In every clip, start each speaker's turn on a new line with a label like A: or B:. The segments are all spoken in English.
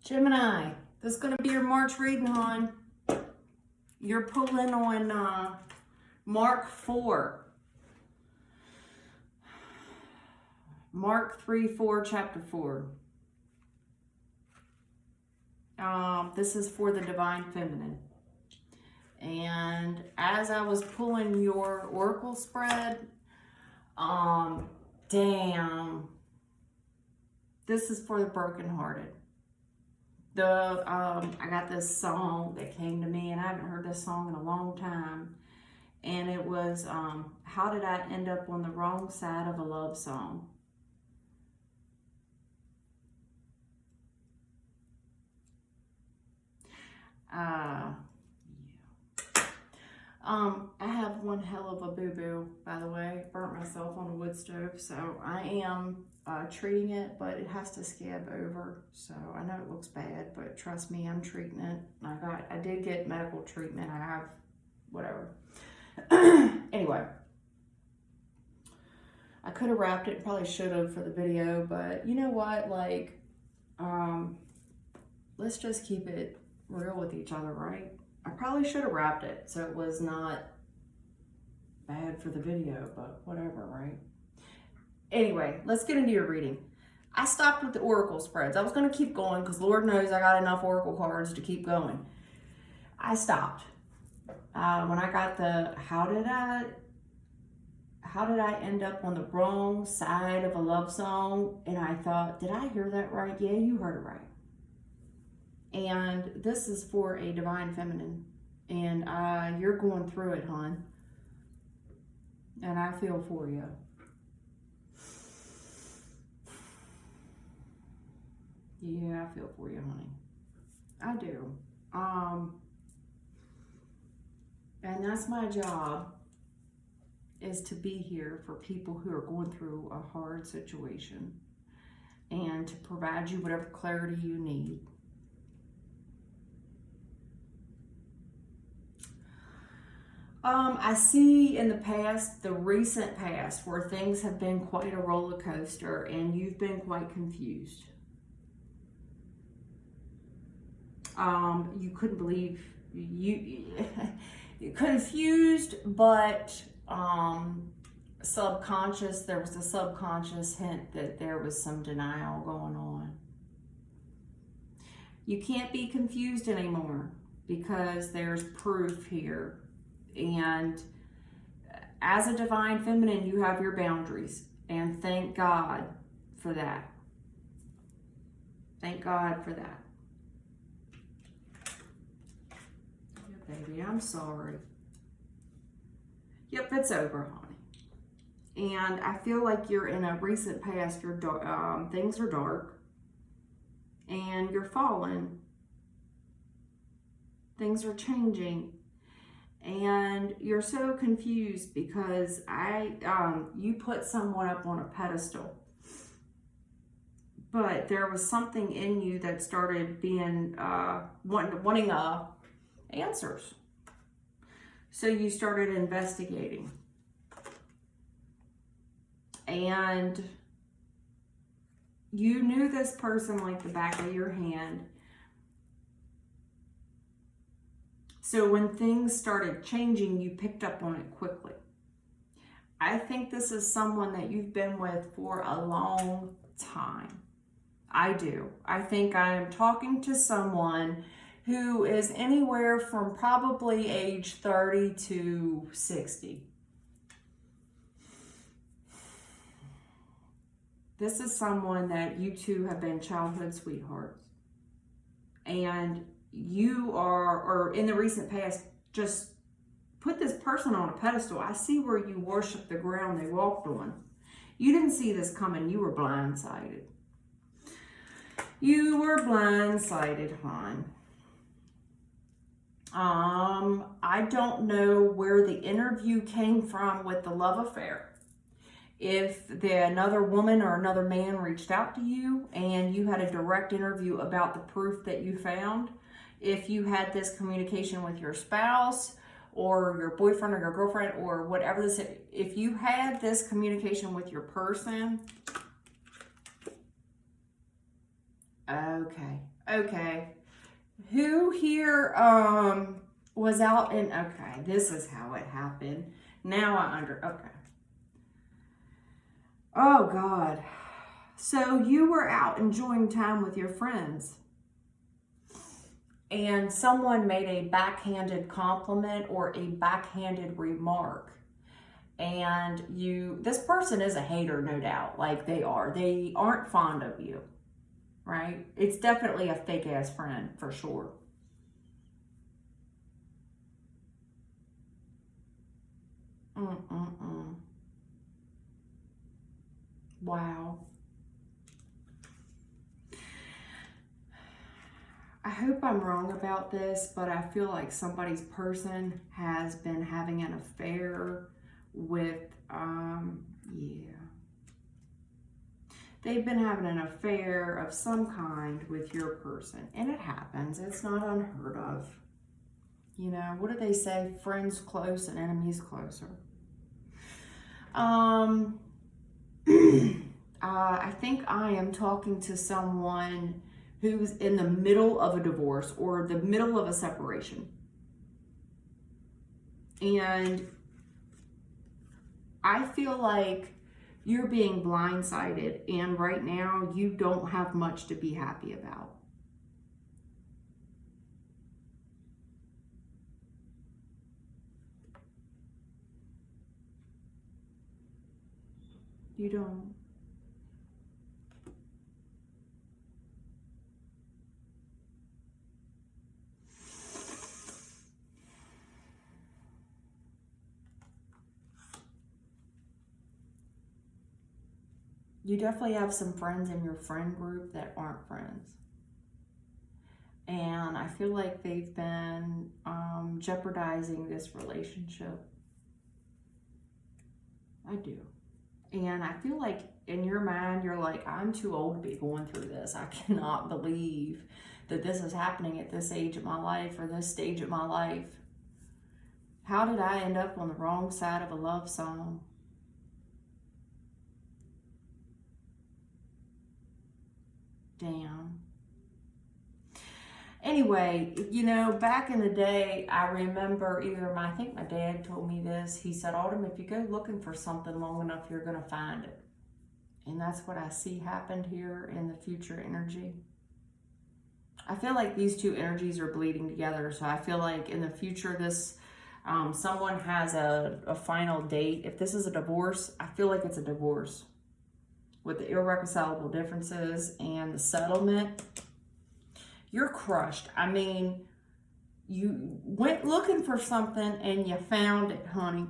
A: Gemini, this is going to be your March reading, hon. You're pulling on Mark 4. Mark 3:4, chapter 4. This is for the Divine Feminine. And as I was pulling your oracle spread, damn, this is for the brokenhearted. I got this song that came to me, and I haven't heard this song in a long time. And it was, how did I end up on the wrong side of a love song? I have one hell of a boo-boo, by the way. Burnt myself on a wood stove, so I am treating it, but it has to scab over. So I know it looks bad, but trust me, I'm treating it. I did get medical treatment. I have whatever. Anyway, I could have wrapped it, probably should have for the video, but you know what? Like, let's just keep it real with each other, right? I probably should have wrapped it so it was not bad for the video, but whatever, right? Anyway, let's get into your reading. I stopped with the oracle spreads. I was going to keep going because Lord knows I got enough oracle cards to keep going. I stopped. When I got the, how did I end up on the wrong side of a love song? And I thought, did I hear that right? Yeah, you heard it right. And this is for a Divine Feminine. And you're going through it, hon. And I feel for you. Yeah, I feel for you, honey. I do. And that's my job, is to be here for people who are going through a hard situation and to provide you whatever clarity you need. I see in the past, the recent past, where things have been quite a roller coaster and you've been quite confused. You couldn't believe, you're confused, but subconscious, there was a subconscious hint that there was some denial going on. You can't be confused anymore because there's proof here. And as a Divine Feminine, you have your boundaries, and thank God for that. Thank God for that. Yeah, baby, I'm sorry. Yep, it's over, honey. And I feel like you're in a recent past, things are dark, and you're falling. Things are changing. And you're so confused because you put someone up on a pedestal, but there was something in you that started being wanting answers. So you started investigating, and you knew this person like the back of your hand. So when things started changing, you picked up on it quickly. I think this is someone that you've been with for a long time. I do. I think I am talking to someone who is anywhere from probably age 30 to 60. This is someone that you two have been childhood sweethearts. And you are, or in the recent past, just put this person on a pedestal. I see where you worship the ground they walked on. You didn't see this coming. You were blindsided. You were blindsided, hon. I don't know where the interview came from with the love affair. If another woman or another man reached out to you and you had a direct interview about the proof that you found, if you had this communication with your spouse or your boyfriend or your girlfriend or whatever this, if you had this communication with your person, okay. Okay. Who here was out in, okay, this is how it happened. Now okay. Oh God. So you were out enjoying time with your friends and someone made a backhanded compliment or a backhanded remark. And this person is a hater, no doubt. Like they aren't fond of you, right? It's definitely a fake ass friend for sure. Wow. I hope I'm wrong about this, but I feel like somebody's person has been having an affair with, yeah. They've been having an affair of some kind with your person. And it happens. It's not unheard of. You know, what do they say? Friends close and enemies closer. I think I am talking to someone who's in the middle of a divorce or the middle of a separation. And I feel like you're being blindsided, and right now you don't have much to be happy about. You don't. You definitely have some friends in your friend group that aren't friends. And I feel like they've been jeopardizing this relationship. I do. And I feel like in your mind, you're like, I'm too old to be going through this. I cannot believe that this is happening at this age of my life or this stage of my life. How did I end up on the wrong side of a love song? Damn. Anyway, you know, back in the day, I remember I think my dad told me this. He said, Autumn, if you go looking for something long enough, you're going to find it. And that's what I see happened here in the future energy. I feel like these two energies are bleeding together. So I feel like in the future, someone has a final date. If this is a divorce, I feel like it's a divorce with the irreconcilable differences and the settlement. You're crushed. I mean, you went looking for something and you found it, honey.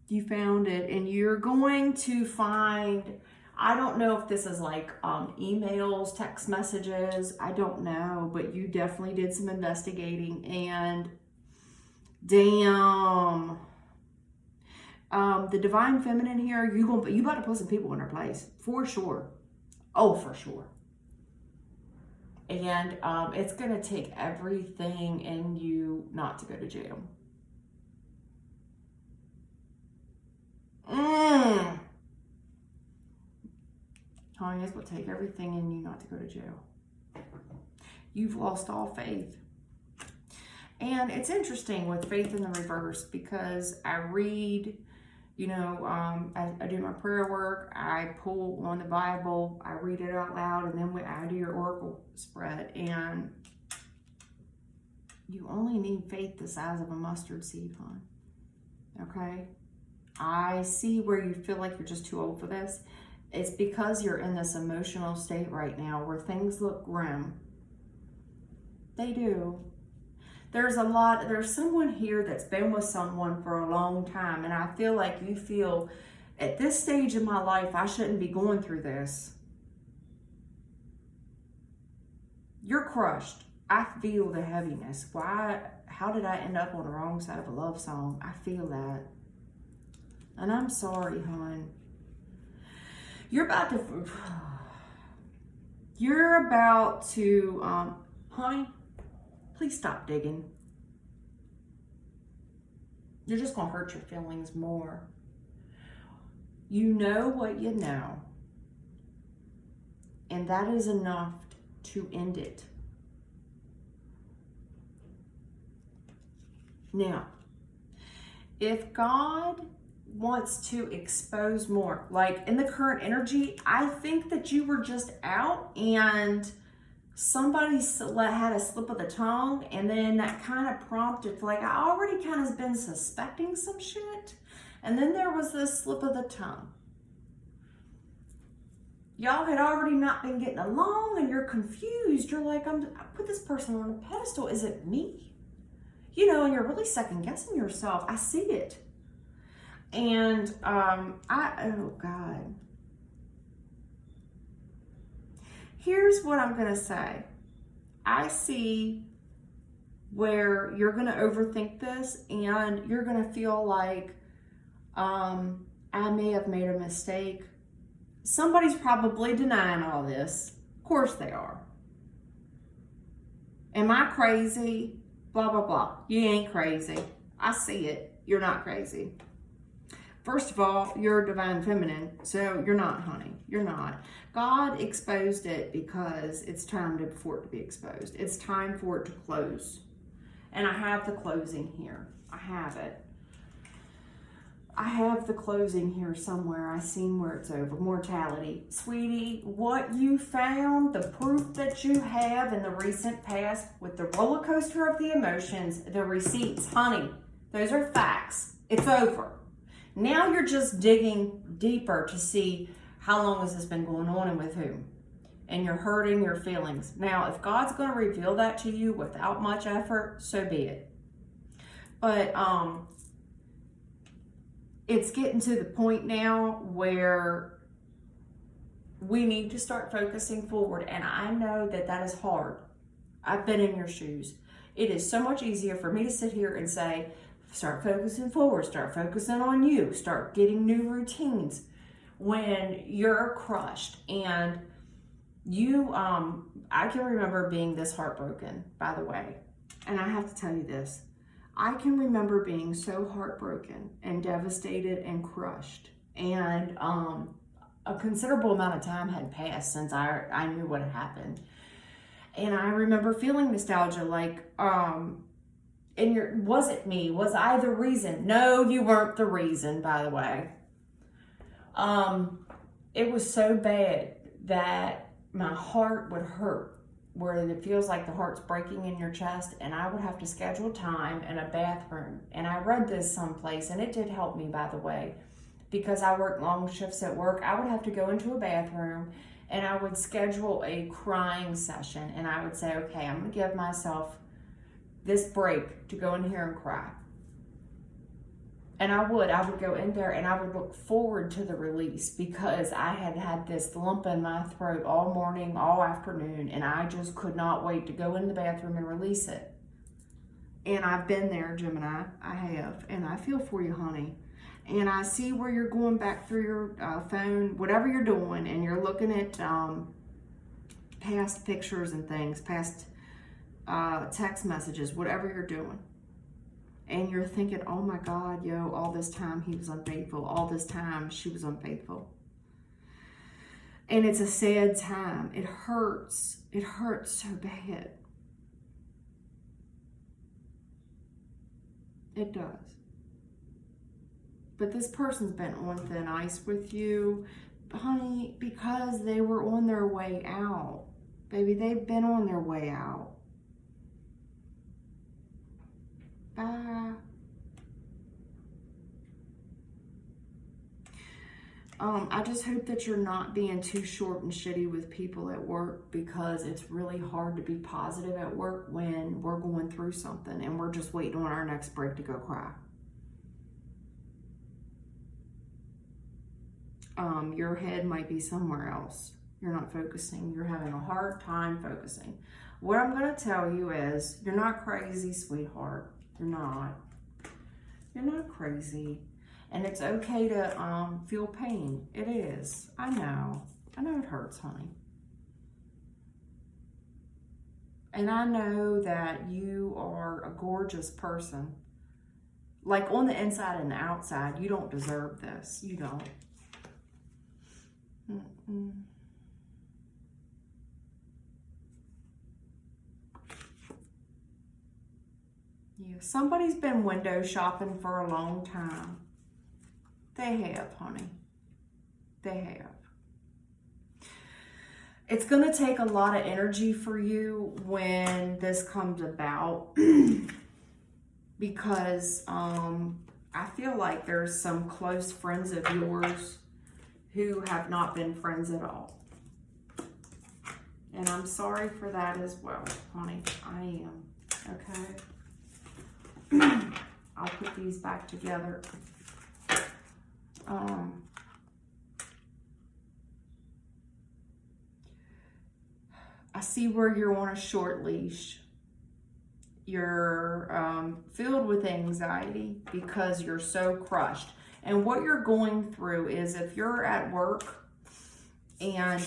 A: You found it, and you're going to find, I don't know if this is like emails, text messages, I don't know, but you definitely did some investigating, and damn. The divine feminine here, you about to put some people in their place, for sure. Oh, for sure. And it's going to take everything in you not to go to jail. Honey, it's going to take everything in you not to go to jail. You've lost all faith. And it's interesting with faith in the reverse, because I read, you know, I do my prayer work, I pull on the Bible, I read it out loud, and then I do your oracle spread, and you only need faith the size of a mustard seed, hon. Okay? I see where you feel like you're just too old for this. It's because you're in this emotional state right now where things look grim. They do. There's someone here that's been with someone for a long time, and I feel like you feel at this stage in my life, I shouldn't be going through this. You're crushed. I feel the heaviness. How did I end up on the wrong side of a love song? I feel that. And I'm sorry, hon. You're about to, honey, please stop digging. You're just going to hurt your feelings more. You know what you know. And that is enough to end it. Now, if God wants to expose more, like in the current energy, I think that you were just out and somebody had a slip of the tongue, and then that kind of prompted, like, I already kind of been suspecting some shit, and then there was this slip of the tongue. Y'all had already not been getting along, and you're confused. You're like, I put this person on a pedestal. Is it me? You know, and you're really second guessing yourself. I see it. And oh God. Here's what I'm going to say. I see where you're going to overthink this, and you're going to feel like, I may have made a mistake. Somebody's probably denying all this. Of course they are. Am I crazy? Blah, blah, blah. You ain't crazy. I see it. You're not crazy. First of all, you're divine feminine, so you're not, honey. You're not. God exposed it because it's time for it to be exposed. It's time for it to close. And I have the closing here. I have it. I have the closing here somewhere. I seen where it's over. Mortality. Sweetie, what you found, the proof that you have in the recent past with the roller coaster of the emotions, the receipts, honey, those are facts. It's over. Now you're just digging deeper to see how long has this been going on and with whom. And you're hurting your feelings. Now, if God's going to reveal that to you without much effort, so be it. But it's getting to the point now where we need to start focusing forward. And I know that that is hard. I've been in your shoes. It is so much easier for me to sit here and say, start focusing forward, start focusing on you, start getting new routines when you're crushed. And you, I can remember being this heartbroken, by the way. And I have to tell you this. I can remember being so heartbroken and devastated and crushed. And a considerable amount of time had passed since I knew what had happened. And I remember feeling nostalgia, like, was it me? Was I the reason? No, you weren't the reason, by the way. It was so bad that my heart would hurt, where it feels like the heart's breaking in your chest, and I would have to schedule time in a bathroom. And I read this someplace, and it did help me, by the way, because I work long shifts at work. I would have to go into a bathroom, and I would schedule a crying session, and I would say, okay, I'm going to give myself this break to go in here and cry. And I would go in there, and I would look forward to the release, because I had had this lump in my throat all morning, all afternoon, and I just could not wait to go in the bathroom and release it. And I've been there, Gemini. I have. And I feel for you, honey. And I see where you're going back through your phone, whatever you're doing, and you're looking at past pictures and things, past text messages, whatever you're doing. And you're thinking, oh my God, yo, all this time he was unfaithful. All this time she was unfaithful. And it's a sad time. It hurts. It hurts so bad. It does. But this person's been on thin ice with you, honey, because they were on their way out. Baby, they've been on their way out. Bye. I just hope that you're not being too short and shitty with people at work, because it's really hard to be positive at work when we're going through something and we're just waiting on our next break to go cry. Your head might be somewhere else. You're not focusing. You're having a hard time focusing. What I'm going to tell you is, you're not crazy, sweetheart. You're not. You're not crazy. And it's okay to feel pain. It is. I know. I know it hurts, honey. And I know that you are a gorgeous person. Like, on the inside and the outside, you don't deserve this. You don't. Mm-mm. Yeah, somebody's been window shopping for a long time. They have, honey. They have. It's going to take a lot of energy for you when this comes about because I feel like there's some close friends of yours who have not been friends at all. And I'm sorry for that as well, honey. I am. Okay? I'll put these back together. I see where you're on a short leash. You're filled with anxiety because you're so crushed. And what you're going through is if you're at work and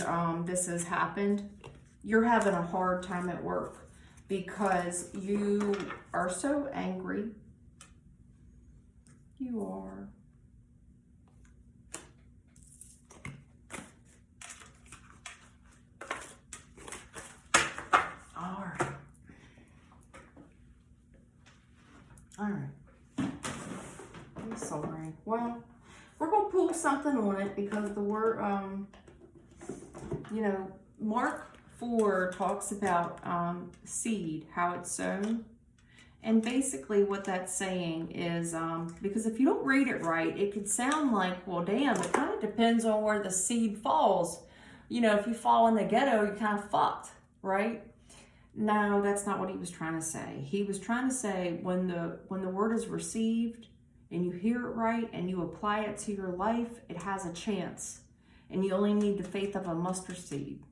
A: this has happened, you're having a hard time at work because you are so angry. You are. All right. I'm sorry. Well, we're going to pull something on it because the word, you know, Mark 4 talks about seed, how it's sown. And basically what that's saying is, because if you don't read it right, it could sound like, well, damn, it kind of depends on where the seed falls. You know, if you fall in the ghetto, you're kind of fucked, right? No, that's not what he was trying to say. He was trying to say when the word is received and you hear it right and you apply it to your life, it has a chance. And you only need the faith of a mustard seed.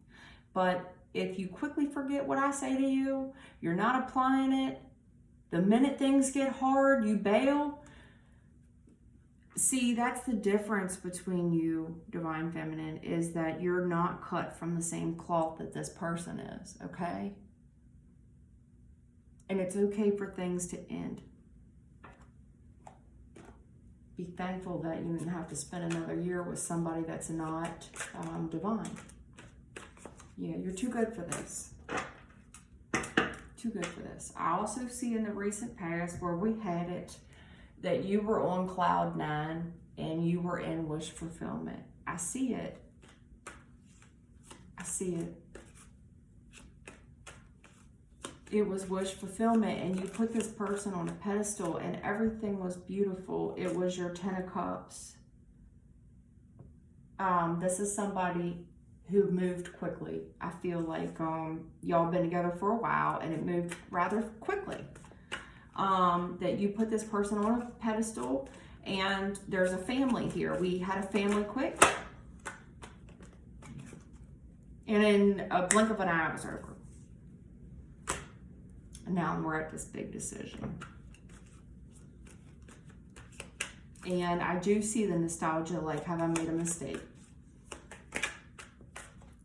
A: But if you quickly forget what I say to you, you're not applying it, the minute things get hard, you bail. See, that's the difference between you, Divine Feminine, is that you're not cut from the same cloth that this person is, okay? And it's okay for things to end. Be thankful that you didn't have to spend another year with somebody that's not divine. Yeah, you're too good for this. Too good for this. I also see in the recent past where we had it that you were on cloud 9 and you were in wish fulfillment. I see it. I see it. It was wish fulfillment and you put this person on a pedestal and everything was beautiful. It was your 10 of Cups. This is somebody who moved quickly. I feel like y'all been together for a while and it moved rather quickly. That you put this person on a pedestal and there's a family here. We had a family quick. And in a blink of an eye, it was over. And now we're at this big decision. And I do see the nostalgia, like, have I made a mistake?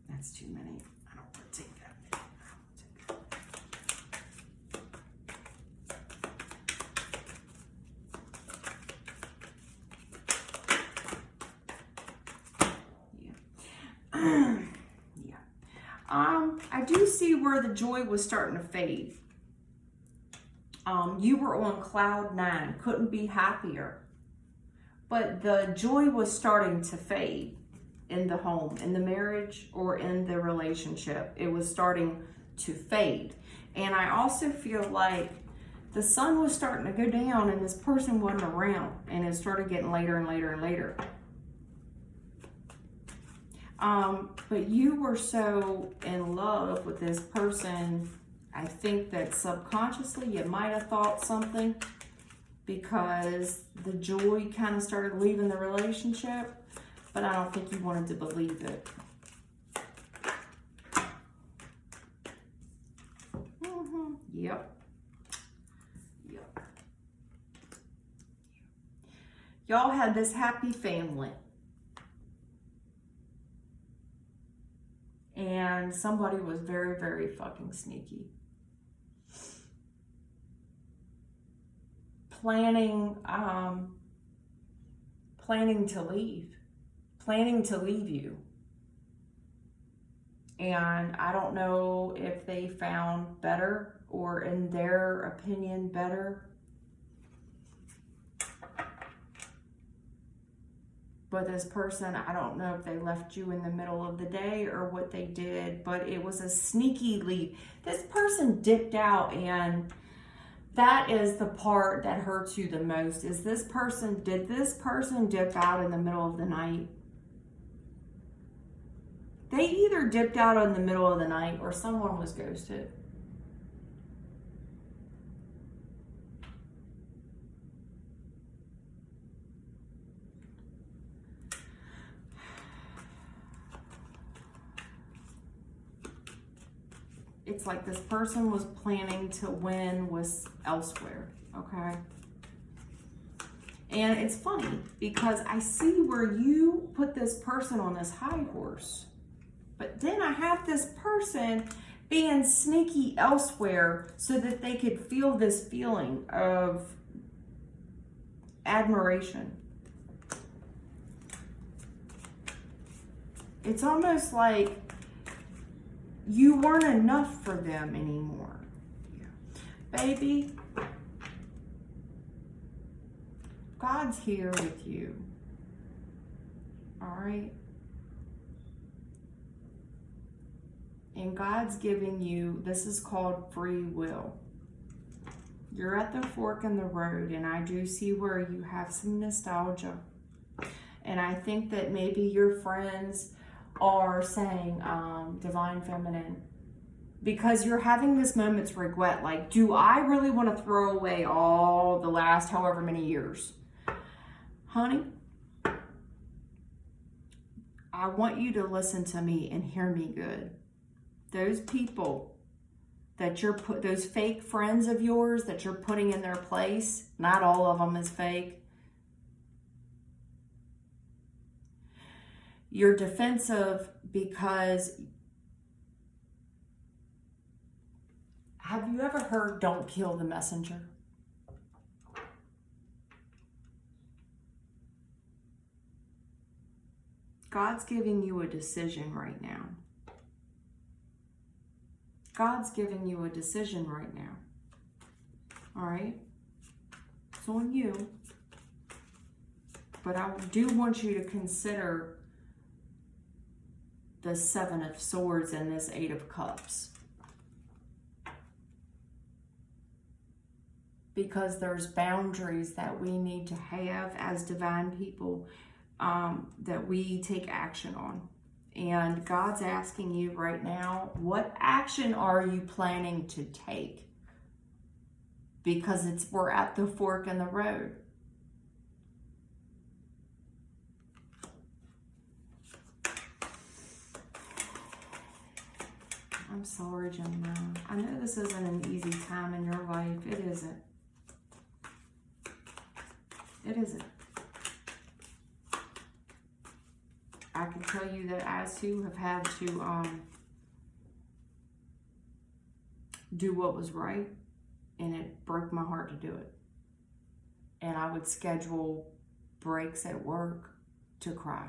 A: That's too many. I don't want to take that many. Yeah. I do see where the joy was starting to fade. You were on cloud 9, couldn't be happier. But the joy was starting to fade in the home, in the marriage, or in the relationship. It was starting to fade. And I also feel like the sun was starting to go down and this person wasn't around. And it started getting later and later and later. But you were so in love with this person, I think that subconsciously you might have thought something because the joy kind of started leaving the relationship, but I don't think you wanted to believe it. Yep. Y'all had this happy family. And somebody was very, very fucking sneaky. Planning to leave you. And I don't know if they found better, or in their opinion better. But this person, I don't know if they left you in the middle of the day or what they did, but it was a sneaky leave. This person dipped out, and that is the part that hurts you the most. Is this person, did this person dip out in the middle of the night? They either dipped out in the middle of the night or someone was ghosted. It's like this person was planning to win with elsewhere, okay? And it's funny because I see where you put this person on this high horse, but then I have this person being sneaky elsewhere so that they could feel this feeling of admiration. It's almost like you weren't enough for them anymore. Yeah. Baby, God's here with you. All right? And God's giving you, this is called free will. You're at the fork in the road, and I do see where you have some nostalgia. And I think that maybe your friends are saying divine feminine, because you're having this moment's regret. Like, do I really want to throw away all the last however many years? Honey, I want you to listen to me and hear me good. Those people that those fake friends of yours that you're putting in their place, not all of them is fake. You're defensive because, have you ever heard, don't kill the messenger? God's giving you a decision right now. God's giving you a decision right now. All right? It's on you. But I do want you to consider the Seven of Swords and this Eight of Cups. Because there's boundaries that we need to have as divine people, that we take action on. And God's asking you right now, what action are you planning to take? Because we're at the fork in the road. I'm sorry, Gemini. I know this isn't an easy time in your life. It isn't. It isn't. I can tell you that I too have had to do what was right, and it broke my heart to do it. And I would schedule breaks at work to cry.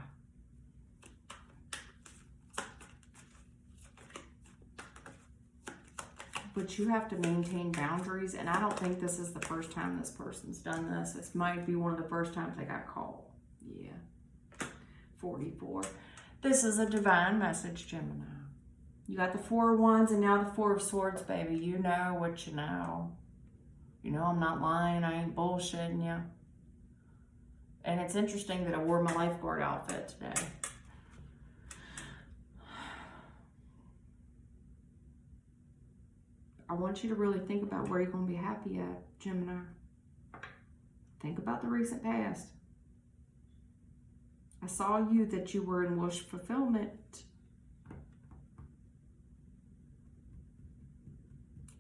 A: But you have to maintain boundaries, and I don't think this is the first time this person's done this. This might be one of the first times they got caught. Yeah. 44. This is a divine message, Gemini. You got the Four of Wands and now the Four of Swords, baby. You know what you know. You know I'm not lying. I ain't bullshitting you. And it's interesting that I wore my lifeguard outfit today. I want you to really think about where you're going to be happy at, Gemini. Think about the recent past. I saw you that you were in wish fulfillment.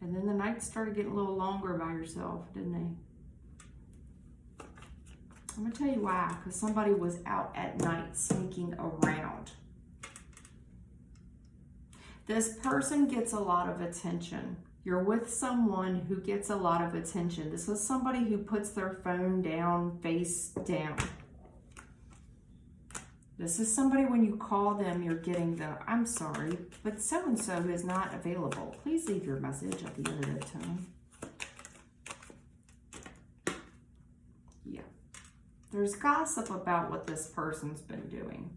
A: And then the nights started getting a little longer by yourself, didn't they? I'm going to tell you why. Because somebody was out at night sneaking around. This person gets a lot of attention. You're with someone who gets a lot of attention. This is somebody who puts their phone down, face down. This is somebody, when you call them, you're getting the, I'm sorry, but so-and-so is not available. Please leave your message at the end of the tone. Yeah. There's gossip about what this person's been doing.